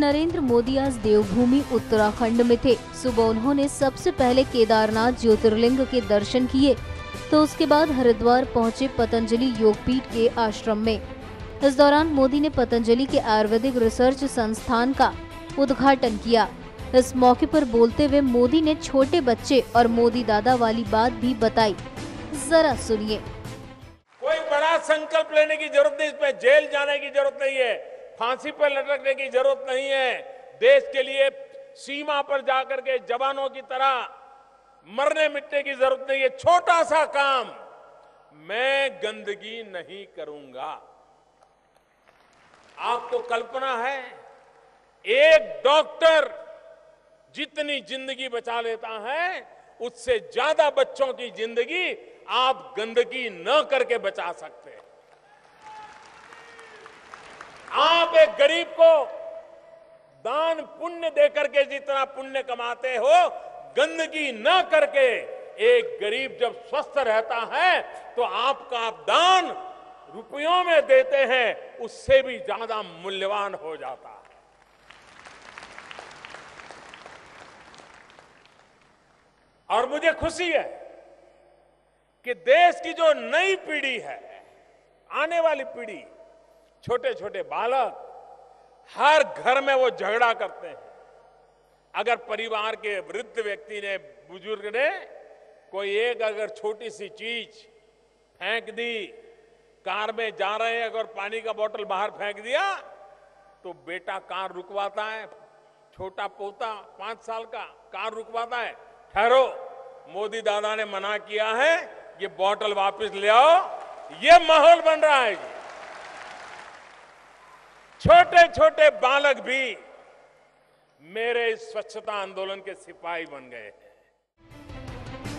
नरेंद्र मोदी आज देवभूमि उत्तराखंड में थे। सुबह उन्होंने सबसे पहले केदारनाथ ज्योतिर्लिंग के दर्शन किए, तो उसके बाद हरिद्वार पहुंचे पतंजलि योगपीठ के आश्रम में। इस दौरान मोदी ने पतंजलि के आयुर्वेदिक रिसर्च संस्थान का उद्घाटन किया। इस मौके पर बोलते हुए मोदी ने छोटे बच्चे और मोदी दादा वाली बात भी बताई। जरा सुनिए। कोई बड़ा संकल्प लेने की जरूरत नहीं, इसमें जेल जाने की जरूरत नहीं है, फांसी पर लटकने की जरूरत नहीं है। देश के लिए सीमा पर जाकर के जवानों की तरह मरने मिटने की जरूरत नहीं है। छोटा सा काम, मैं गंदगी नहीं करूंगा। आपको कल्पना है, एक डॉक्टर जितनी जिंदगी बचा लेता है, उससे ज्यादा बच्चों की जिंदगी आप गंदगी न करके बचा सकते हैं। आप एक गरीब को दान पुण्य देकर के जितना पुण्य कमाते हो, गंदगी न करके एक गरीब जब स्वस्थ रहता है तो आपका दान रुपयों में देते हैं, उससे भी ज्यादा मूल्यवान हो जाता है। और मुझे खुशी है कि देश की जो नई पीढ़ी है, आने वाली पीढ़ी, छोटे छोटे बालक, हर घर में वो झगड़ा करते हैं। अगर परिवार के वृद्ध व्यक्ति ने, बुजुर्ग ने कोई एक अगर छोटी सी चीज फेंक दी, कार में जा रहे हैं अगर पानी का बोतल बाहर फेंक दिया, तो बेटा कार रुकवाता है, छोटा पोता 5 साल का कार रुकवाता है, ठहरो, मोदी दादा ने मना किया है, ये बोतल वापस ले आओ। ये माहौल बन रहा है। छोटे छोटे बालक भी मेरे स्वच्छता आंदोलन के सिपाही बन गए हैं।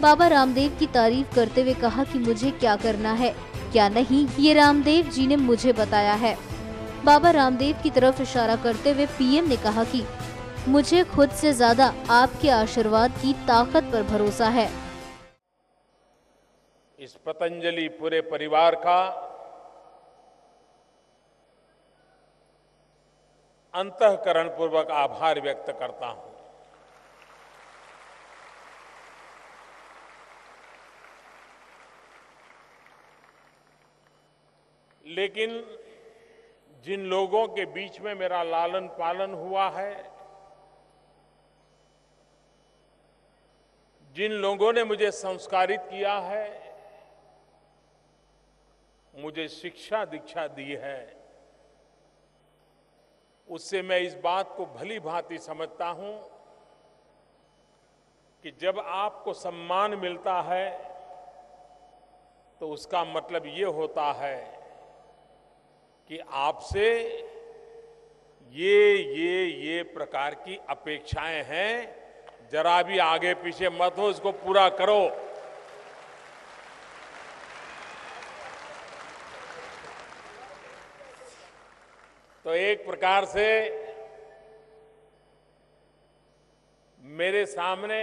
बाबा रामदेव की तारीफ करते हुए कहा कि मुझे क्या करना है, क्या नहीं, ये रामदेव जी ने मुझे बताया है। बाबा रामदेव की तरफ इशारा करते हुए पीएम ने कहा कि मुझे खुद से ज्यादा आपके आशीर्वाद की ताकत पर भरोसा है। इस पतंजलि पूरे परिवार का अंतःकरण पूर्वक आभार व्यक्त करता हूं। लेकिन जिन लोगों के बीच में मेरा लालन पालन हुआ है, जिन लोगों ने मुझे संस्कारित किया है, मुझे शिक्षा दीक्षा दी है, उससे मैं इस बात को भली भांति समझता हूं कि जब आपको सम्मान मिलता है तो उसका मतलब ये होता है कि आपसे ये प्रकार की अपेक्षाएं हैं, जरा भी आगे पीछे मत हो, इसको पूरा करो। तो एक प्रकार से मेरे सामने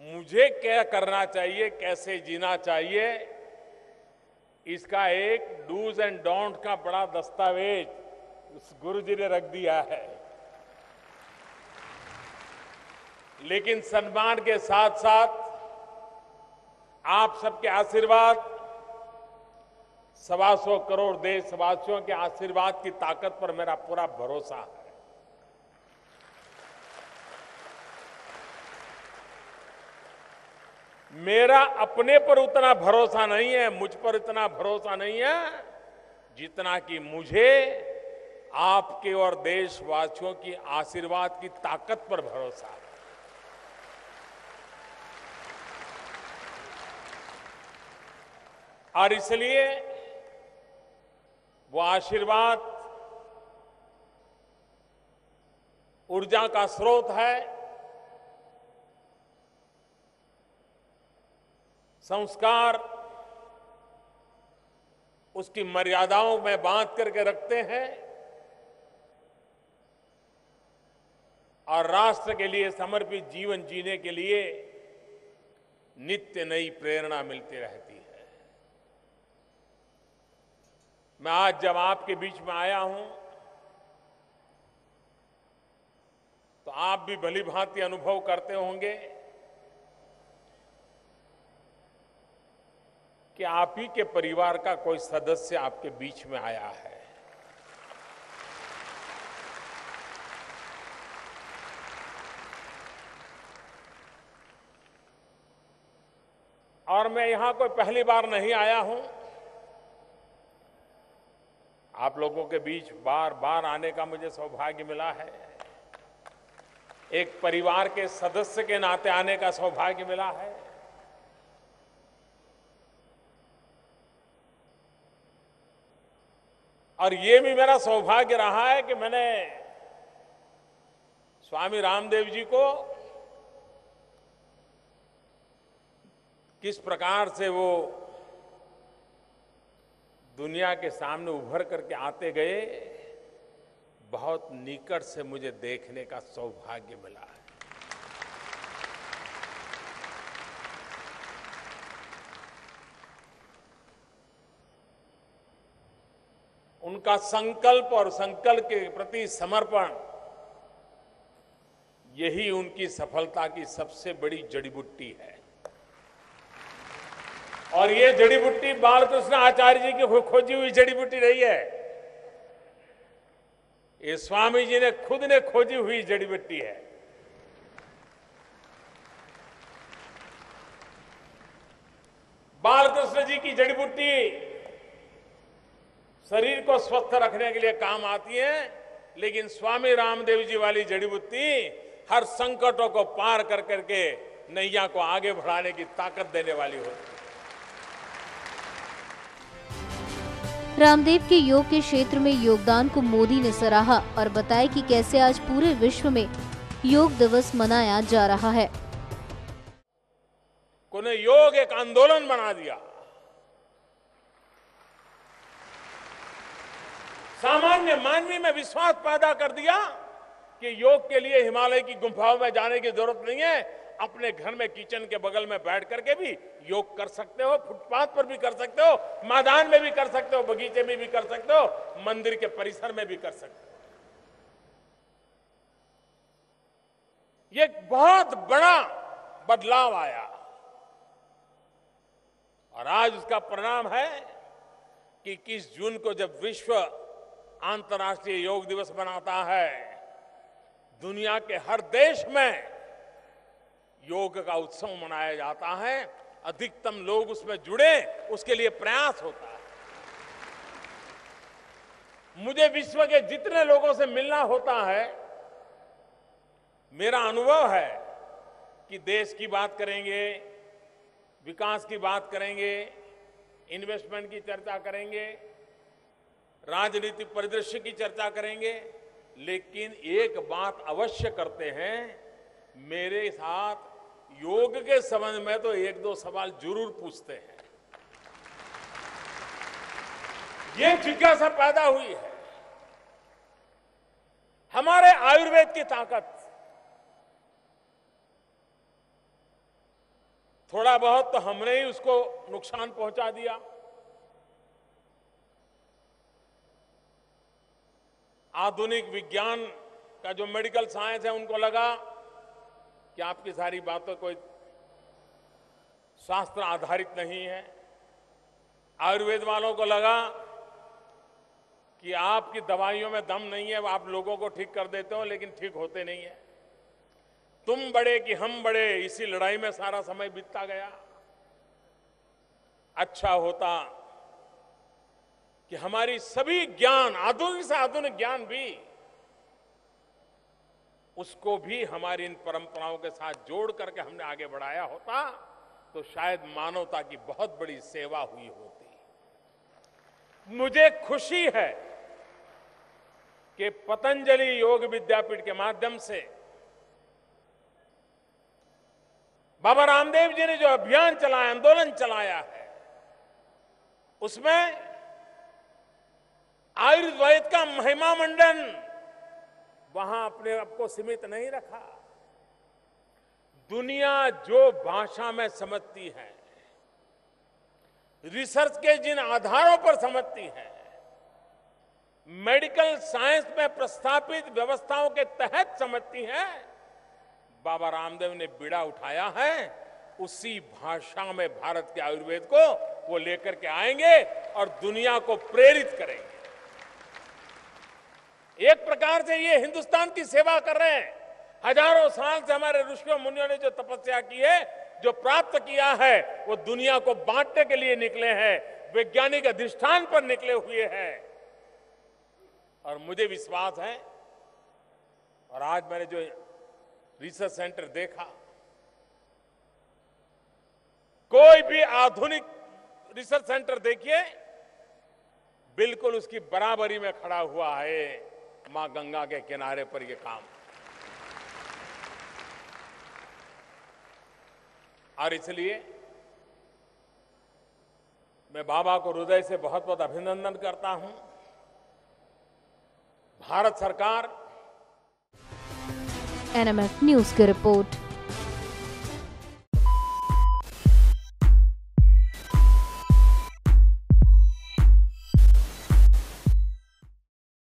मुझे क्या करना चाहिए, कैसे जीना चाहिए, इसका एक डूज एंड डोंट का बड़ा दस्तावेज उस गुरुजी ने रख दिया है। लेकिन सम्मान के साथ साथ आप सबके आशीर्वाद, 125 करोड़ देशवासियों के आशीर्वाद की ताकत पर मेरा पूरा भरोसा है। मेरा अपने पर उतना भरोसा नहीं है, मुझ पर इतना भरोसा नहीं है जितना कि मुझे आपके और देशवासियों की आशीर्वाद की ताकत पर भरोसा है। और इसलिए वो आशीर्वाद ऊर्जा का स्रोत है, संस्कार उसकी मर्यादाओं में बांध करके रखते हैं और राष्ट्र के लिए समर्पित जीवन जीने के लिए नित्य नई प्रेरणा मिलती रहती है। मैं आज जब आपके बीच में आया हूं आप भी भली भांति अनुभव करते होंगे कि आप ही के परिवार का कोई सदस्य आपके बीच में आया है। और मैं यहां कोई पहली बार नहीं आया हूं। आप लोगों के बीच बार बार आने का मुझे सौभाग्य मिला है। एक परिवार के सदस्य के नाते आने का सौभाग्य मिला है। और ये भी मेरा सौभाग्य रहा है कि मैंने स्वामी रामदेव जी को किस प्रकार से वो दुनिया के सामने उभर करके आते गए, बहुत निकट से मुझे देखने का सौभाग्य मिला है। उनका संकल्प और संकल्प के प्रति समर्पण, यही उनकी सफलता की सबसे बड़ी जड़ी बूटी है। और ये जड़ी बूटी बालकृष्ण आचार्य जी की खोजी हुई जड़ी बूटी नहीं है, ये स्वामी जी ने खुद ने खोजी हुई जड़ी बूटी है। बालकृष्ण जी की जड़ी बूटी शरीर को स्वस्थ रखने के लिए काम आती है, लेकिन स्वामी रामदेव जी वाली जड़ी बूटी हर संकटों को पार कर करके नैया को आगे बढ़ाने की ताकत देने वाली होती है। रामदेव के योग के क्षेत्र में योगदान को मोदी ने सराहा और बताया कि कैसे आज पूरे विश्व में योग दिवस मनाया जा रहा है। उन्हें योग एक आंदोलन बना दिया। सामान्य मानवी में विश्वास पैदा कर दिया कि योग के लिए हिमालय की गुफाओं में जाने की जरूरत नहीं है, अपने घर में किचन के बगल में बैठ करके भी योग कर सकते हो, फुटपाथ पर भी कर सकते हो, मैदान में भी कर सकते हो, बगीचे में भी कर सकते हो, मंदिर के परिसर में भी कर सकते हो। ये बहुत बड़ा बदलाव आया और आज उसका परिणाम है कि 21 जून को जब विश्व अंतर्राष्ट्रीय योग दिवस मनाता है, दुनिया के हर देश में योग का उत्सव मनाया जाता है। अधिकतम लोग उसमें जुड़े, उसके लिए प्रयास होता है। मुझे विश्व के जितने लोगों से मिलना होता है, मेरा अनुभव है कि देश की बात करेंगे, विकास की बात करेंगे, इन्वेस्टमेंट की चर्चा करेंगे, राजनीतिक परिदृश्य की चर्चा करेंगे, लेकिन एक बात अवश्य करते हैं, मेरे साथ योग के संबंध में तो एक दो सवाल जरूर पूछते हैं। ये जिज्ञासा पैदा हुई है। हमारे आयुर्वेद की ताकत, थोड़ा बहुत तो हमने ही उसको नुकसान पहुंचा दिया। आधुनिक विज्ञान का जो मेडिकल साइंस है, उनको लगा कि आपकी सारी बातों कोई शास्त्र आधारित नहीं है। आयुर्वेद वालों को लगा कि आपकी दवाइयों में दम नहीं है, आप लोगों को ठीक कर देते हो लेकिन ठीक होते नहीं है। तुम बड़े कि हम बड़े, इसी लड़ाई में सारा समय बीतता गया। अच्छा होता कि हमारी सभी ज्ञान, आधुनिक से आधुनिक ज्ञान भी, उसको भी हमारी इन परंपराओं के साथ जोड़ करके हमने आगे बढ़ाया होता, तो शायद मानवता की बहुत बड़ी सेवा हुई होती। मुझे खुशी है कि पतंजलि योग विद्यापीठ के माध्यम से बाबा रामदेव जी ने जो अभियान चलाया, आंदोलन चलाया है, उसमें आयुर्वेद का महिमा मंडन वहां अपने आप को सीमित नहीं रखा। दुनिया जो भाषा में समझती है, रिसर्च के जिन आधारों पर समझती है, मेडिकल साइंस में प्रस्तावित व्यवस्थाओं के तहत समझती है, बाबा रामदेव ने बीड़ा उठाया है, उसी भाषा में भारत के आयुर्वेद को वो लेकर के आएंगे और दुनिया को प्रेरित करेंगे। एक प्रकार से ये हिंदुस्तान की सेवा कर रहे हैं। हजारों साल से हमारे ऋषियों मुनियों ने जो तपस्या की है, जो प्राप्त किया है, वो दुनिया को बांटने के लिए निकले हैं, वैज्ञानिक अधिष्ठान पर निकले हुए हैं। और मुझे विश्वास है, और आज मैंने जो रिसर्च सेंटर देखा, कोई भी आधुनिक रिसर्च सेंटर देखिए, बिल्कुल उसकी बराबरी में खड़ा हुआ है मां गंगा के किनारे पर यह काम। और इसलिए मैं बाबा को हृदय से बहुत बहुत अभिनंदन करता हूं। भारत सरकार। NMF न्यूज की रिपोर्ट।